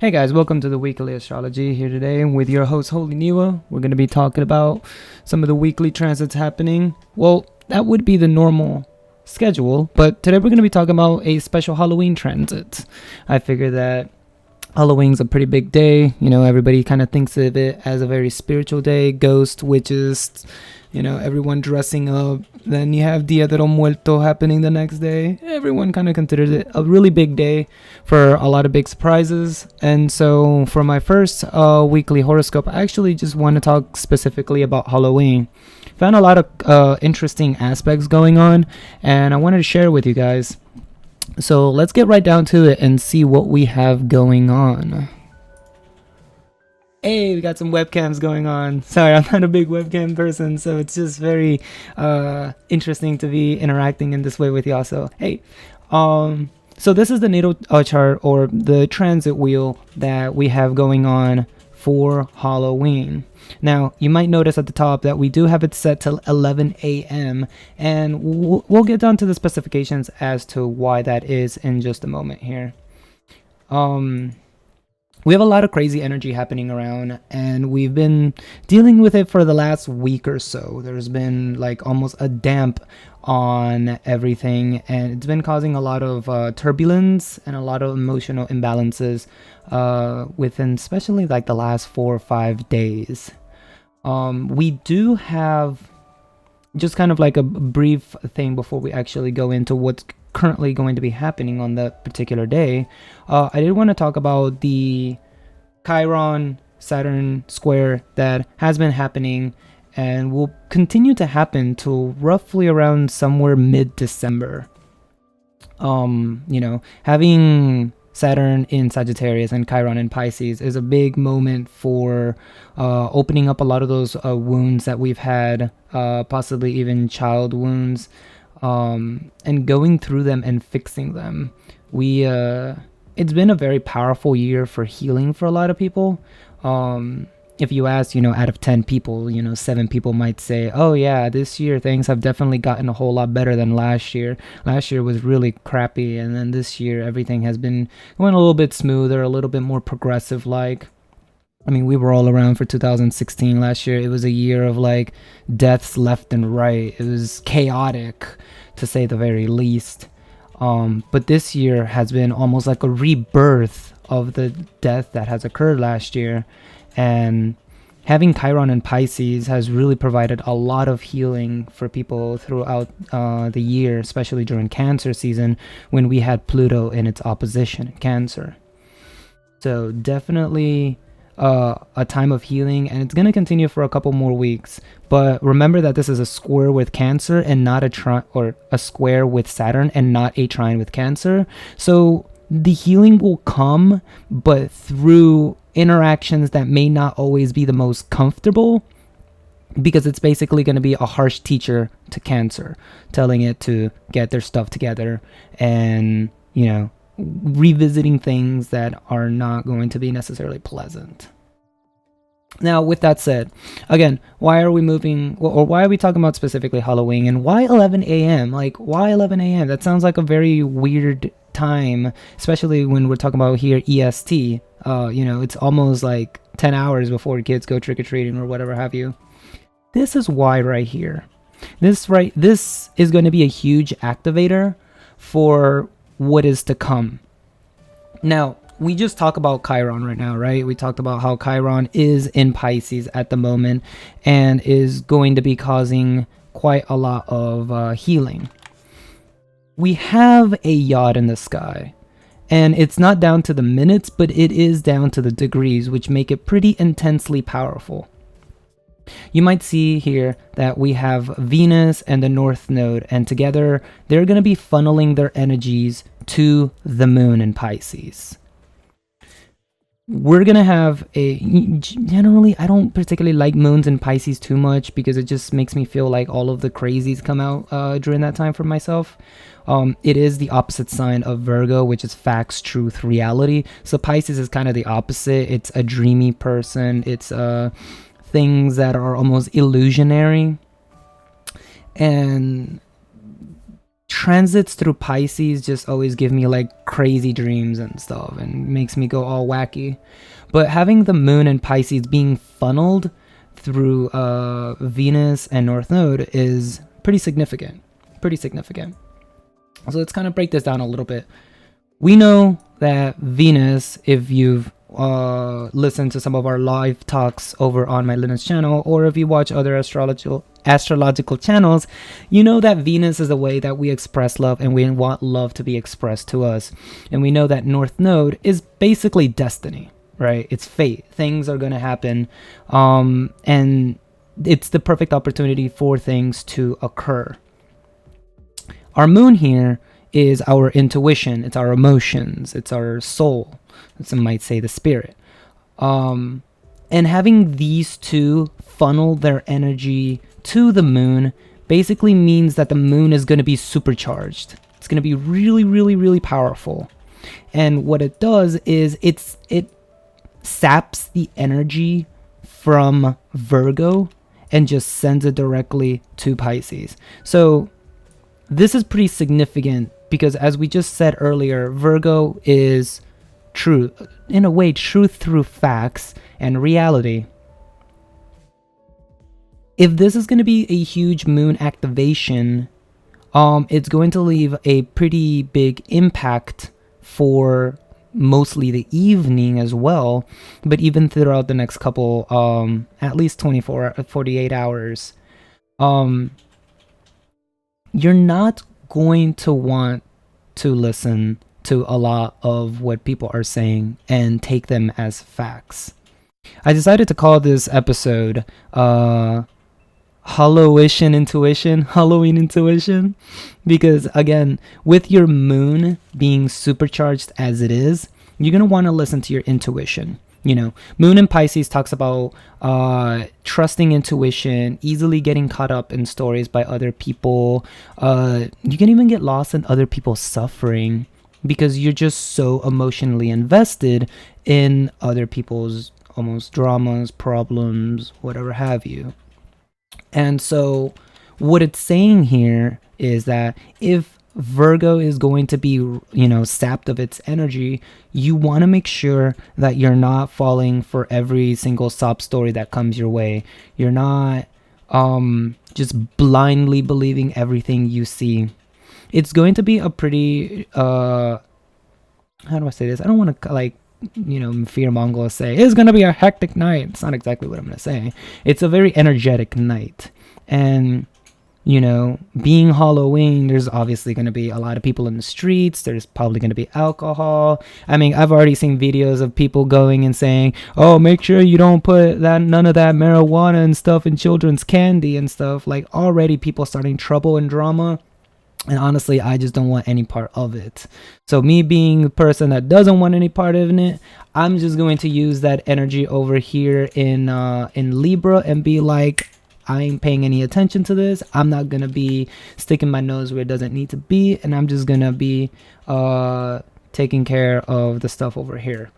Hey guys, welcome to the weekly astrology here today with your host HolyNiwa. We're going to be talking about some of the weekly transits happening. Well, that would be the normal schedule, but today we're going to be talking about a special Halloween transit. I figure that Halloween's a pretty big day. You know, everybody kind of thinks of it as a very spiritual day. Ghosts, witches, everyone dressing up. Then you have Dia de los Muertos happening the next day. Everyone kind of considers it a really big day for a lot of big surprises. And so for my first weekly horoscope, I actually just want to talk specifically about Halloween. Found a lot of interesting aspects going on, and I wanted to share with you guys. So let's get right down to it and see what we have going on. Hey, we got some webcams going on. Sorry, I'm not a big webcam person, so it's just very interesting to be interacting in this way with y'all. So hey, so this is the natal chart or the transit wheel that we have going on for Halloween. Now, you might notice at the top that we do have it set to 11 a.m. and we'll get down to the specifications as to why that is in just a moment here. We have a lot of crazy energy happening around, and we've been dealing with it for the last week or so. There's been like almost a damp on everything, and it's been causing a lot of turbulence and a lot of emotional imbalances within especially like the last 4 or 5 days. We do have just kind of like a brief thing before we actually go into what's currently going to be happening on that particular day. I did want to talk about the Chiron Saturn square that has been happening and will continue to happen till roughly around somewhere mid-December. Having Saturn in Sagittarius and Chiron in Pisces is a big moment for opening up a lot of those wounds that we've had, possibly even child wounds, and going through them and fixing them. It's been a very powerful year for healing for a lot of people. If you ask, out of 10 people, 7 people might say, oh yeah, this year things have definitely gotten a whole lot better than last year. Last year was really crappy, and then this year everything has been going a little bit smoother, a little bit more progressive like. I mean, we were all around for 2016 last year. It was a year of like deaths left and right. It was chaotic, to say the very least. But this year has been almost like a rebirth of the death that has occurred last year. And having Chiron and Pisces has really provided a lot of healing for people throughout the year, especially during Cancer season when we had Pluto in its opposition in Cancer. So definitely a time of healing, and it's going to continue for a couple more weeks. But remember that this is a square with Cancer and not or a square with Saturn and not a trine with Cancer. So the healing will come, but through interactions that may not always be the most comfortable, because it's basically going to be a harsh teacher to Cancer, telling it to get their stuff together and, revisiting things that are not going to be necessarily pleasant. Now, with that said, again, why are we moving, or why are we talking about specifically Halloween, and why 11 a.m.? Like, why 11 a.m.? That sounds like a very weird time, especially when we're talking about here EST. It's almost like 10 hours before kids go trick-or-treating or whatever have you. This is why right here. This is going to be a huge activator for what is to come. Now, we just talk about Chiron right now, right? We talked about how Chiron is in Pisces at the moment and is going to be causing quite a lot of healing. We have a yacht in the sky, and it's not down to the minutes, but it is down to the degrees, which make it pretty intensely powerful. You might see here that we have Venus and the North Node, and together they're going to be funneling their energies to the moon in Pisces. We're going to have generally, I don't particularly like moons in Pisces too much because it just makes me feel like all of the crazies come out during that time for myself. It is the opposite sign of Virgo, which is facts, truth, reality. So Pisces is kind of the opposite. It's a dreamy person. It's things that are almost illusionary. And transits through Pisces just always give me like crazy dreams and stuff and makes me go all wacky. But having the moon in Pisces being funneled through Venus and North Node is pretty significant. Pretty significant. So let's kind of break this down a little bit. We know that Venus, if you've listened to some of our live talks over on my Linux channel, or if you watch other astrological channels, you know that Venus is a way that we express love, and we want love to be expressed to us. And we know that North Node is basically destiny, right? It's fate. Things are going to happen, and it's the perfect opportunity for things to occur. Our moon here is our intuition, it's our emotions, it's our soul, some might say the spirit. And having these two funnel their energy to the moon basically means that the moon is going to be supercharged. It's going to be really, really, really powerful. And what it does is it saps the energy from Virgo and just sends it directly to Pisces. So this is pretty significant because, as we just said earlier, Virgo is truth, in a way, truth through facts and reality. If this is going to be a huge moon activation, it's going to leave a pretty big impact for mostly the evening as well, but even throughout the next couple, at least 48 hours. You're not going to want to listen to a lot of what people are saying and take them as facts. I decided to call this episode Hallowition Intuition, Halloween Intuition, because again, with your moon being supercharged as it is, you're going to want to listen to your intuition. You know, moon in Pisces talks about trusting intuition, easily getting caught up in stories by other people. You can even get lost in other people's suffering because you're just so emotionally invested in other people's almost dramas, problems, whatever have you. And so what it's saying here is that if Virgo is going to be, sapped of its energy, you want to make sure that you're not falling for every single sob story that comes your way. You're not just blindly believing everything you see. It's going to be a pretty, how do I say this? I don't want to fear Mongols say, it's going to be a hectic night. It's not exactly what I'm going to say. It's a very energetic night. And being Halloween, there's obviously going to be a lot of people in the streets. There's probably going to be alcohol. I mean, I've already seen videos of people going and saying, oh, make sure you don't put none of that marijuana and stuff in children's candy and stuff. Like, already people starting trouble and drama. And honestly, I just don't want any part of it. So me being the person that doesn't want any part of it, I'm just going to use that energy over here in Libra and be like, I ain't paying any attention to this. I'm not going to be sticking my nose where it doesn't need to be. And I'm just going to be taking care of the stuff over here.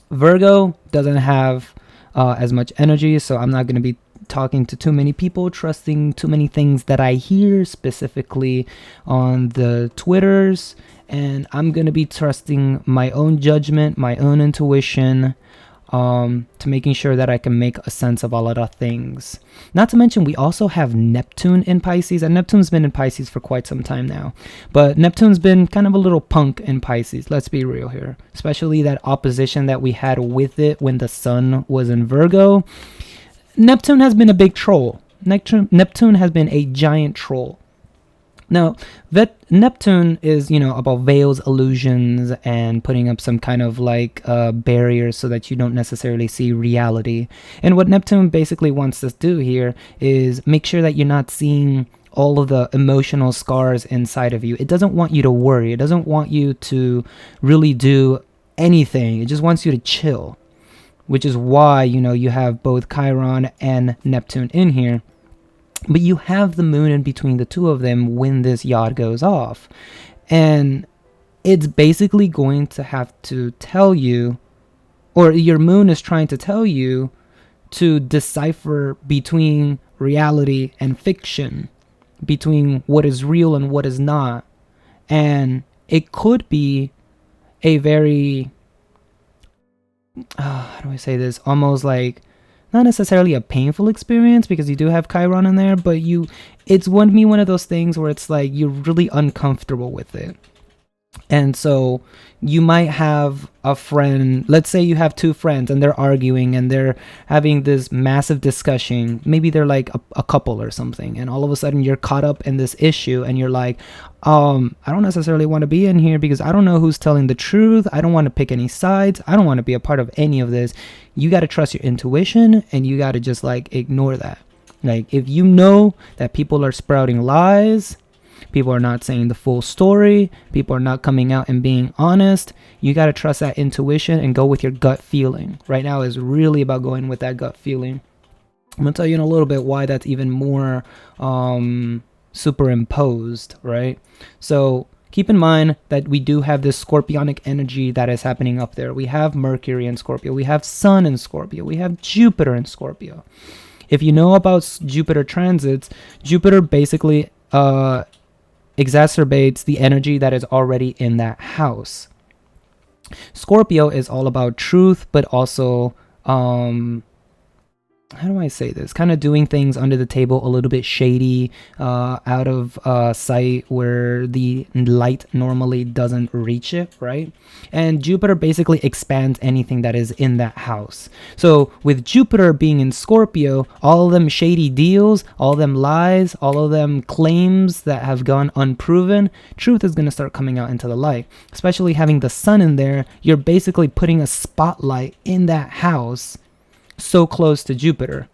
Virgo doesn't have as much energy, so I'm not going to be talking to too many people, trusting too many things that I hear, specifically on the Twitters. And I'm going to be trusting my own judgment, my own intuition, to making sure that I can make a sense of all of the things. Not to mention, we also have Neptune in Pisces, and Neptune's been in Pisces for quite some time now. But Neptune's been kind of a little punk in Pisces, let's be real here. Especially that opposition that we had with it when the sun was in Virgo. Neptune has been a big troll. Neptune has been a giant troll. Now, Neptune is, about veils, illusions, and putting up some kind of barriers so that you don't necessarily see reality. And what Neptune basically wants us to do here is make sure that you're not seeing all of the emotional scars inside of you. It doesn't want you to worry. It doesn't want you to really do anything. It just wants you to chill, which is why, you have both Chiron and Neptune in here. But you have the moon in between the two of them when this yacht goes off. And it's basically going to have to tell you, or your moon is trying to tell you, to decipher between reality and fiction. between what is real and what is not. And it could be a very, how do I say this? Almost like not necessarily a painful experience, because you do have Chiron in there, but it's one of those things where it's like you're really uncomfortable with it. And so you might have a friend, let's say you have two friends and they're arguing and they're having this massive discussion. Maybe they're like a couple or something. And all of a sudden you're caught up in this issue and you're like, I don't necessarily want to be in here because I don't know who's telling the truth. I don't want to pick any sides. I don't want to be a part of any of this. You got to trust your intuition and you got to just like ignore that. Like if you know that people are sprouting lies, people are not saying the full story, people are not coming out and being honest, you got to trust that intuition and go with your gut feeling. Right now is really about going with that gut feeling. I'm going to tell you in a little bit why that's even more superimposed, right? So keep in mind that we do have this scorpionic energy that is happening up there. We have Mercury in Scorpio, we have Sun in Scorpio, we have Jupiter in Scorpio. If you know about Jupiter transits, Jupiter basically exacerbates the energy that is already in that house. Scorpio is all about truth, but also how do I say this? Kind of doing things under the table, a little bit shady, out of sight where the light normally doesn't reach it, right? And Jupiter basically expands anything that is in that house. So with Jupiter being in Scorpio, all of them shady deals, all of them lies, all of them claims that have gone unproven, truth is going to start coming out into the light. Especially having the sun in there, you're basically putting a spotlight in that house so close to Jupiter.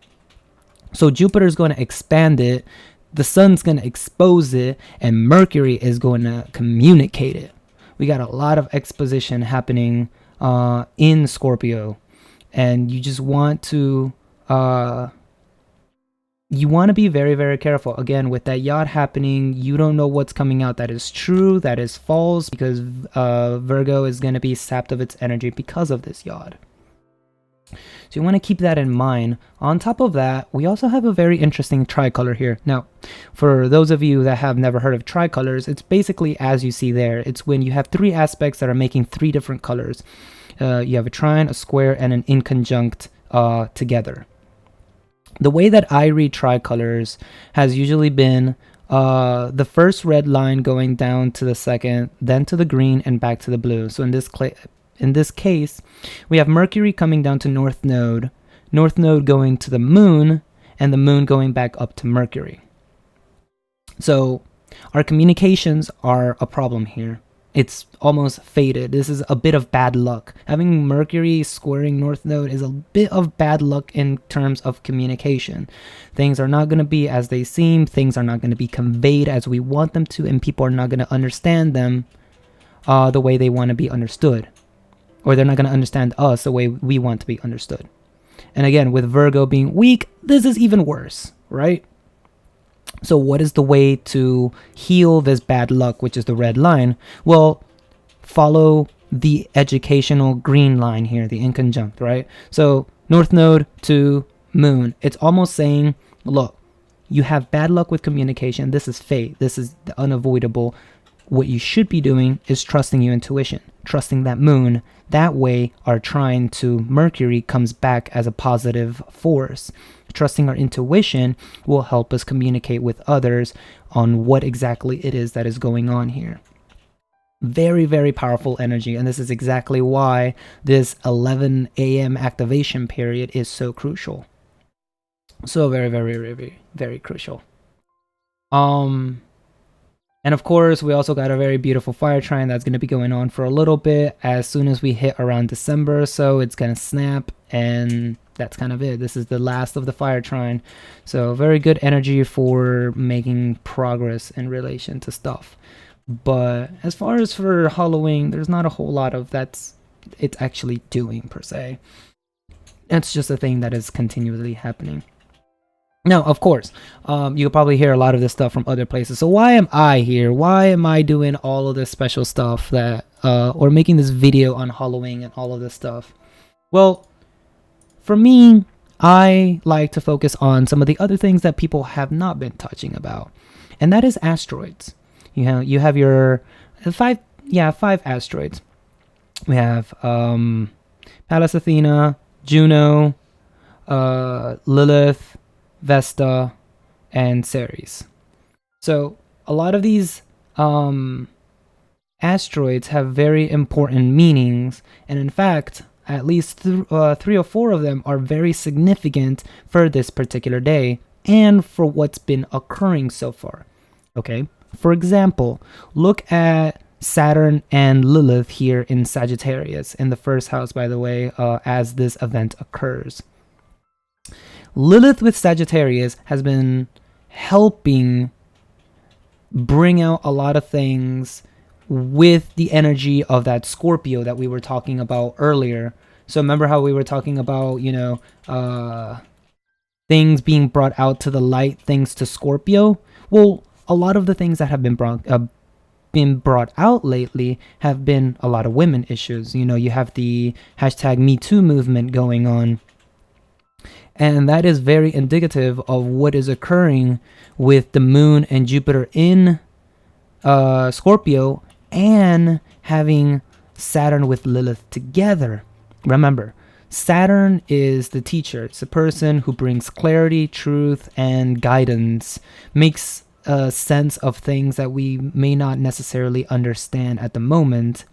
So Jupiter is going to expand it, the sun's going to expose it, and Mercury is going to communicate it. We got a lot of exposition happening in Scorpio, and you just want to be very, very careful. Again, with that yacht happening, you don't know what's coming out that is true, that is false, because Virgo is going to be sapped of its energy because of this yacht. So you want to keep that in mind. On top of that, we also have a very interesting tricolor here. Now, for those of you that have never heard of tricolors, it's basically as you see there. It's when you have three aspects that are making three different colors. You have a trine, a square, and an inconjunct together. The way that I read tricolors has usually been the first red line going down to the second, then to the green, and back to the blue. So in this case, we have Mercury coming down to North Node going to the Moon, and the Moon going back up to Mercury. So our communications are a problem here. It's almost fated. This is a bit of bad luck. Having Mercury squaring North Node is a bit of bad luck in terms of communication. Things are not going to be as they seem. Things are not going to be conveyed as we want them to, and people are not going to understand them the way they want to be understood. Or they're not going to understand us the way we want to be understood. And again, with Virgo being weak, this is even worse, right? So what is the way to heal this bad luck, which is the red line? Well, follow the educational green line here, the inconjunct, right? So North Node to Moon. It's almost saying, look, you have bad luck with communication. This is fate. This is unavoidable. What you should be doing is trusting your intuition, trusting that Moon. That way, our trine to Mercury comes back as a positive force. Trusting our intuition will help us communicate with others on what exactly it is that is going on here. Very, very powerful energy, and this is exactly why this 11 a.m. activation period is so crucial. So very, very, very, very crucial. And of course, we also got a very beautiful fire trine that's going to be going on for a little bit. As soon as we hit around December or so, it's going to snap, and that's kind of it. This is the last of the fire trine. So very good energy for making progress in relation to stuff. But as far as for Halloween, there's not a whole lot of it's actually doing per se. It's just a thing that is continually happening. Now, of course, you'll probably hear a lot of this stuff from other places. So why am I here? Why am I doing all of this special stuff or making this video on Halloween and all of this stuff? Well, for me, I like to focus on some of the other things that people have not been touching about. and that is asteroids. You have your five asteroids. We have Pallas Athena, Juno, Lilith, Vesta, and Ceres. So a lot of these asteroids have very important meanings, and in fact, at least 3 or 4 of them are very significant for this particular day and for what's been occurring so far. Okay, for example, look at Saturn and Lilith here in Sagittarius, in the first house, by the way, as this event occurs. Lilith with Sagittarius has been helping bring out a lot of things with the energy of that Scorpio that we were talking about earlier. So remember how we were talking about, things being brought out to the light thanks to Scorpio? Well, a lot of the things that have been brought out lately have been a lot of women issues. You have the hashtag Me Too movement going on. And that is very indicative of what is occurring with the moon and Jupiter in Scorpio, and having Saturn with Lilith together. Remember, Saturn is the teacher. It's a person who brings clarity, truth, and guidance, makes sense of things that we may not necessarily understand at the moment.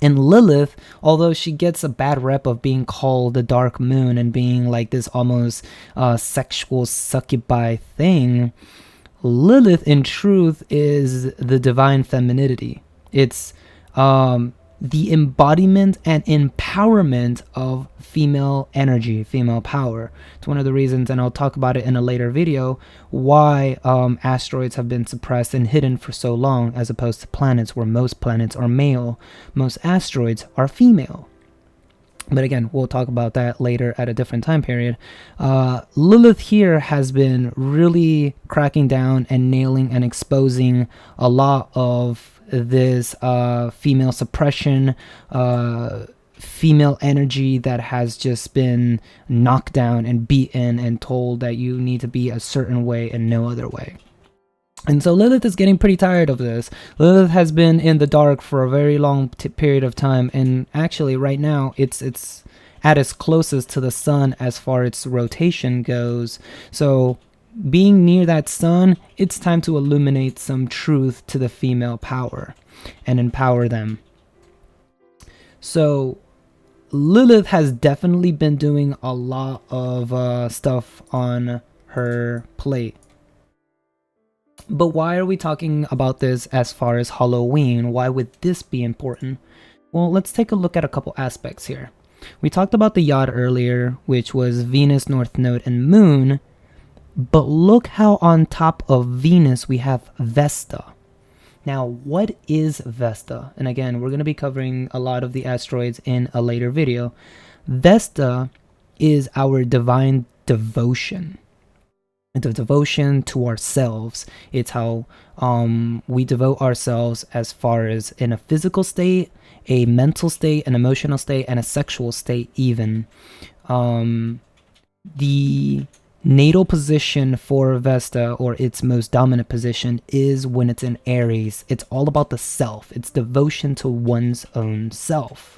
And Lilith, although she gets a bad rep of being called the dark moon and being like this almost sexual succubi thing, Lilith in truth is the divine femininity. It's the embodiment and empowerment of female energy, female power. It's one of the reasons, and I'll talk about it in a later video, why asteroids have been suppressed and hidden for so long, as opposed to planets, where most planets are male. Most asteroids are female. But again, we'll talk about that later at a different time period. Lilith here has been really cracking down and nailing and exposing a lot of this female suppression, female energy that has just been knocked down and beaten and told that you need to be a certain way and no other way. And so Lilith is getting pretty tired of this. Lilith has been in the dark for a very long period of time, and actually right now it's at its closest to the sun as far as its rotation goes. So being near that sun, it's time to illuminate some truth to the female power and empower them. So Lilith has definitely been doing a lot of stuff on her plate. But why are we talking about this as far as Halloween? Why would this be important? Well, let's take a look at a couple aspects here. We talked about the yod earlier, which was Venus, North Node, and Moon. But look how on top of Venus we have Vesta. Now, what is Vesta? And again, we're going to be covering a lot of the asteroids in a later video. Vesta is our divine devotion. The devotion to ourselves. It's how we devote ourselves as far as in a physical state, a mental state, an emotional state, and a sexual state even. The natal position for Vesta, or its most dominant position, is when it's in Aries. It's all about the self. It's devotion to one's own self.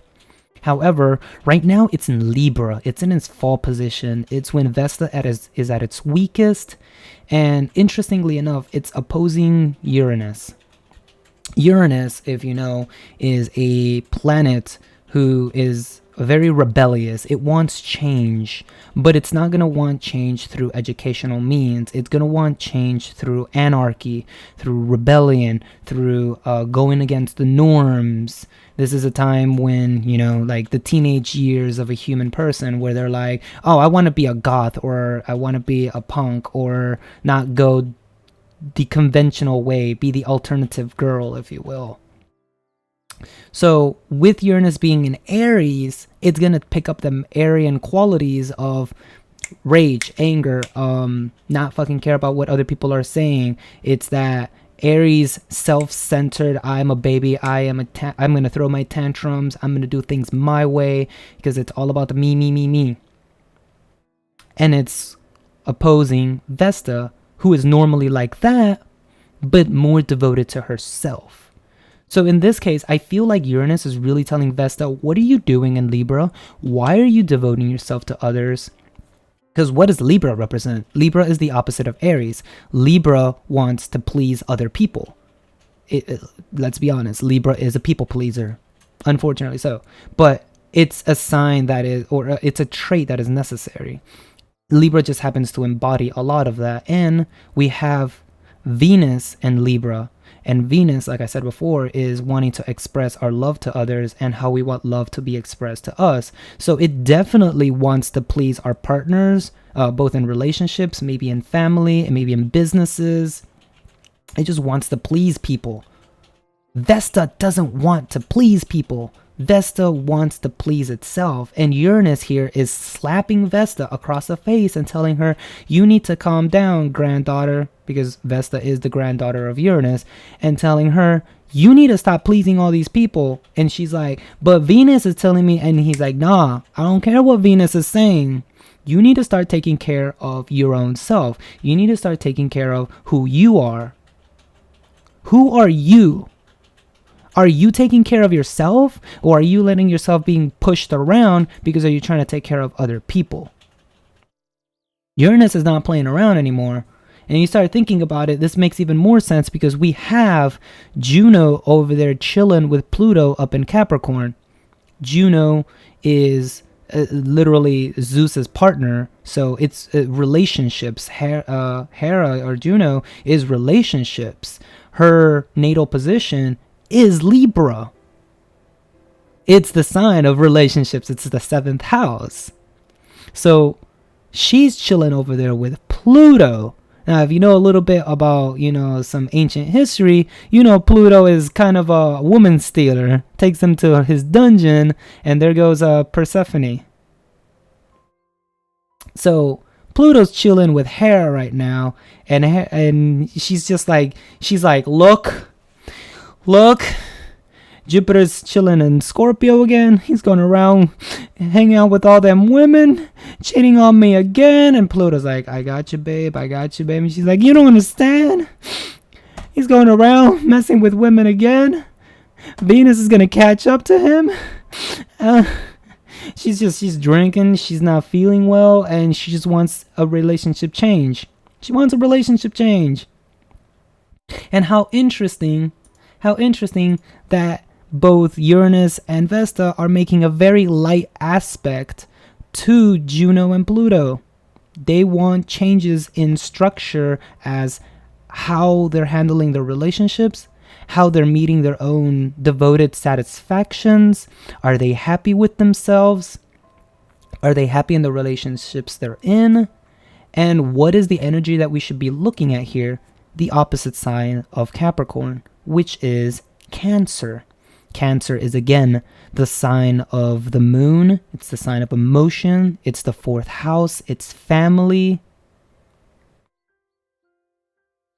However, right now it's in Libra. It's in its fall position. It's when Vesta is at its weakest. And interestingly enough, it's opposing Uranus. Uranus, if you know, is a planet who is very rebellious. It wants change, but it's not going to want change through educational means. It's going to want change through anarchy, through rebellion, through going against the norms. This is a time when, like the teenage years of a human person, where they're like, oh, I want to be a goth, or I want to be a punk, or not go the conventional way, be the alternative girl, if you will. So with Uranus being in Aries, it's going to pick up the Aryan qualities of rage, anger, not fucking care about what other people are saying. It's that Aries self-centered, I'm a baby, I'm going to throw my tantrums, I'm going to do things my way, because it's all about the me, me, me, me. And it's opposing Vesta, who is normally like that, but more devoted to herself. So in this case, I feel like Uranus is really telling Vesta, what are you doing in Libra? Why are you devoting yourself to others? Because what does Libra represent? Libra is the opposite of Aries. Libra wants to please other people. Let's be honest, Libra is a people pleaser, unfortunately so. But it's a sign that is, or it's a trait that is necessary. Libra just happens to embody a lot of that. And we have Venus and Libra. And Venus, like I said before, is wanting to express our love to others and how we want love to be expressed to us. So it definitely wants to please our partners, both in relationships, maybe in family, and maybe in businesses. It just wants to please people. Vesta doesn't want to please people. Vesta wants to please itself, and Uranus here is slapping Vesta across the face and telling her, you need to calm down, granddaughter, because Vesta is the granddaughter of Uranus, and telling her, you need to stop pleasing all these people. And she's like, but Venus is telling me, and he's like, nah, I don't care what Venus is saying. You need to start taking care of your own self. You need to start taking care of who you are. Who are you? Are you taking care of yourself, or are you letting yourself being pushed around because are you trying to take care of other people? Uranus is not playing around anymore. And you start thinking about it, this makes even more sense because we have Juno over there chilling with Pluto up in Capricorn. Juno is literally Zeus's partner, so it's relationships. Hera or Juno is relationships. Her natal position is Libra. It's the sign of relationships. It's the 7th house. So she's chilling over there with Pluto. Now, if you know a little bit about, some ancient history, Pluto is kind of a woman stealer. Takes him to his dungeon, and there goes Persephone. So Pluto's chilling with Hera right now, and she's like, Look, Jupiter's chilling in Scorpio again. He's going around hanging out with all them women, cheating on me again. And Pluto's like, I got you, babe. I got you, babe. And she's like, you don't understand. He's going around messing with women again. Venus is going to catch up to him. She's drinking. She's not feeling well. And she just wants a relationship change. She wants a relationship change. And how interesting that both Uranus and Vesta are making a very light aspect to Juno and Pluto. They want changes in structure as how they're handling their relationships, how they're meeting their own devoted satisfactions. Are they happy with themselves? Are they happy in the relationships they're in? And what is the energy that we should be looking at here? The opposite sign of Capricorn, which is Cancer. Cancer is again the sign of the moon. It's the sign of emotion. It's the 4th house. It's family.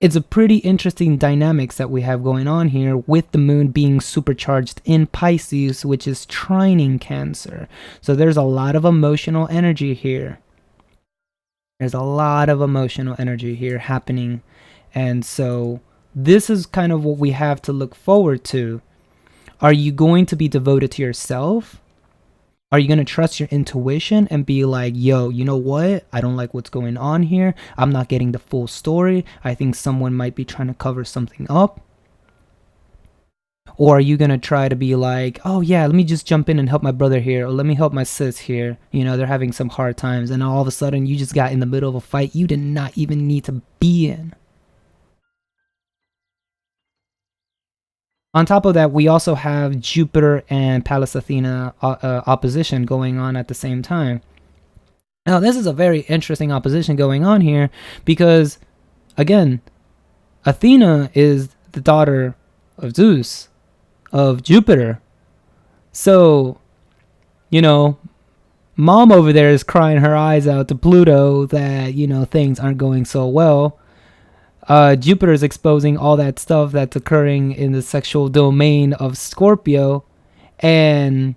It's a pretty interesting dynamics that we have going on here with the moon being supercharged in Pisces, which is trining Cancer. So there's a lot of emotional energy here. There's a lot of emotional energy here happening. And so this is kind of what we have to look forward to. Are you going to be devoted to yourself? Are you going to trust your intuition and be like, yo, you know what? I don't like what's going on here. I'm not getting the full story. I think someone might be trying to cover something up. Or are you going to try to be like, oh yeah, let me just jump in and help my brother here. Or let me help my sis here. They're having some hard times. And all of a sudden you just got in the middle of a fight you did not even need to be in. On top of that, we also have Jupiter and Pallas Athena opposition going on at the same time. Now, this is a very interesting opposition going on here because, again, Athena is the daughter of Zeus, of Jupiter. So, mom over there is crying her eyes out to Pluto that, things aren't going so well. Jupiter is exposing all that stuff that's occurring in the sexual domain of Scorpio, and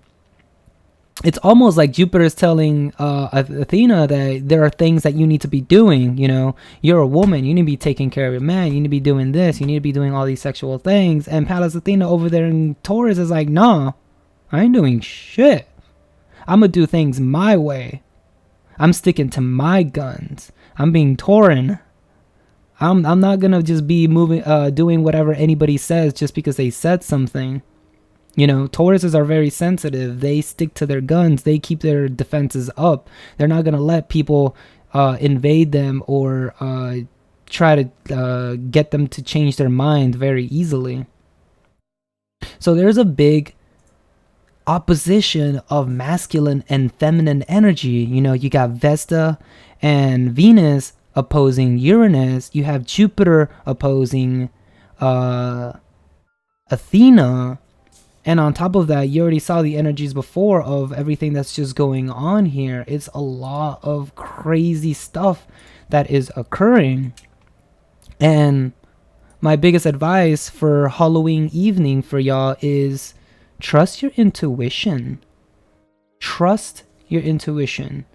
it's almost like Jupiter is telling Athena that there are things that you need to be doing. You know, you're a woman, you need to be taking care of your man, you need to be doing this, you need to be doing all these sexual things. And Pallas Athena over there in Taurus is like, nah, I ain't doing shit. I'm gonna do things my way. I'm sticking to my guns. I'm being Tauran. I'm not gonna just be doing whatever anybody says just because they said something. You know, Tauruses are very sensitive. They stick to their guns. They keep their defenses up. They're not going to let people invade them or try to get them to change their mind very easily. So there's a big opposition of masculine and feminine energy. You know, you got Vesta and Venus opposing Uranus. You have Jupiter opposing Athena. And on top of that, you already saw the energies before of everything that's just going on here. It's a lot of crazy stuff that is occurring. And my biggest advice for Halloween evening for y'all is trust your intuition. Trust your intuition.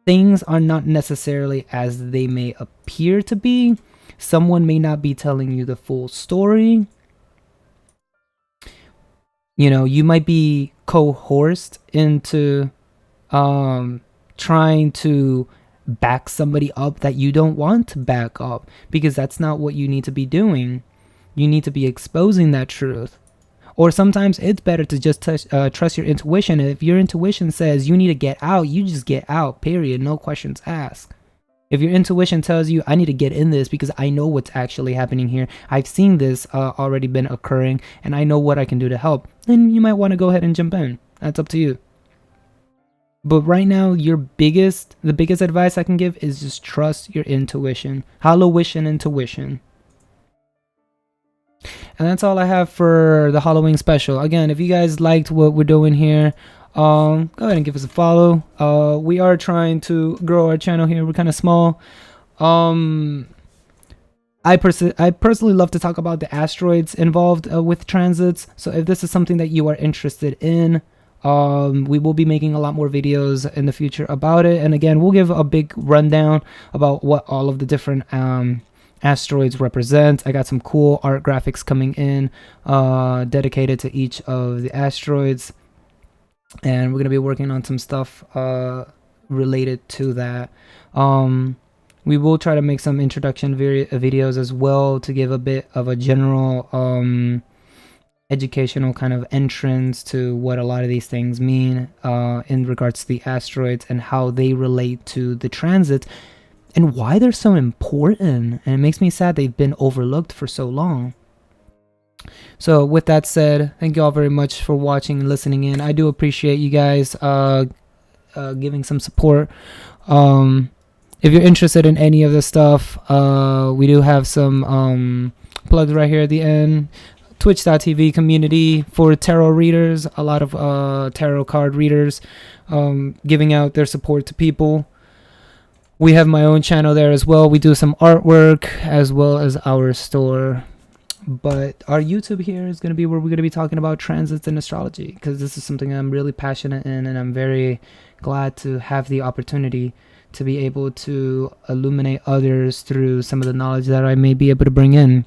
Things are not necessarily as they may appear to be. Someone may not be telling you the full story. You know, you might be coerced into trying to back somebody up that you don't want to back up, because that's not what you need to be doing. You need to be exposing that truth. Or sometimes it's better to just trust your intuition. If your intuition says you need to get out, you just get out, period. No questions asked. If your intuition tells you, I need to get in this because I know what's actually happening here, I've seen this already been occurring, and I know what I can do to help, then you might want to go ahead and jump in. That's up to you. But right now, the biggest advice I can give is just trust your intuition. Hallowition intuition. And that's all I have for the Halloween special. Again, if you guys liked what we're doing here, go ahead and give us a follow. We are trying to grow our channel here. We're kind of small. I personally love to talk about the asteroids involved with transits. So if this is something that you are interested in, we will be making a lot more videos in the future about it. And again, we'll give a big rundown about what all of the different asteroids represent. I got some cool art graphics coming in dedicated to each of the asteroids. And we're going to be working on some stuff related to that. We will try to make some introduction videos as well to give a bit of a general educational kind of entrance to what a lot of these things mean in regards to the asteroids and how they relate to the transits and why they're so important. And it makes me sad they've been overlooked for so long. So with that said, thank you all very much for watching and listening in. I do appreciate you guys giving some support. If you're interested in any of this stuff, we do have some plugs right here at the end. Twitch.tv community for tarot readers, a lot of tarot card readers giving out their support to people. We have my own channel there as well. We do some artwork as well as our store. But our YouTube here is going to be where we're going to be talking about transits and astrology, because this is something I'm really passionate in, and I'm very glad to have the opportunity to be able to illuminate others through some of the knowledge that I may be able to bring in.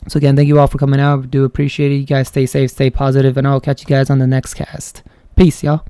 So again, thank you all for coming out. I do appreciate it. You guys stay safe, stay positive, and I'll catch you guys on the next cast. Peace, y'all.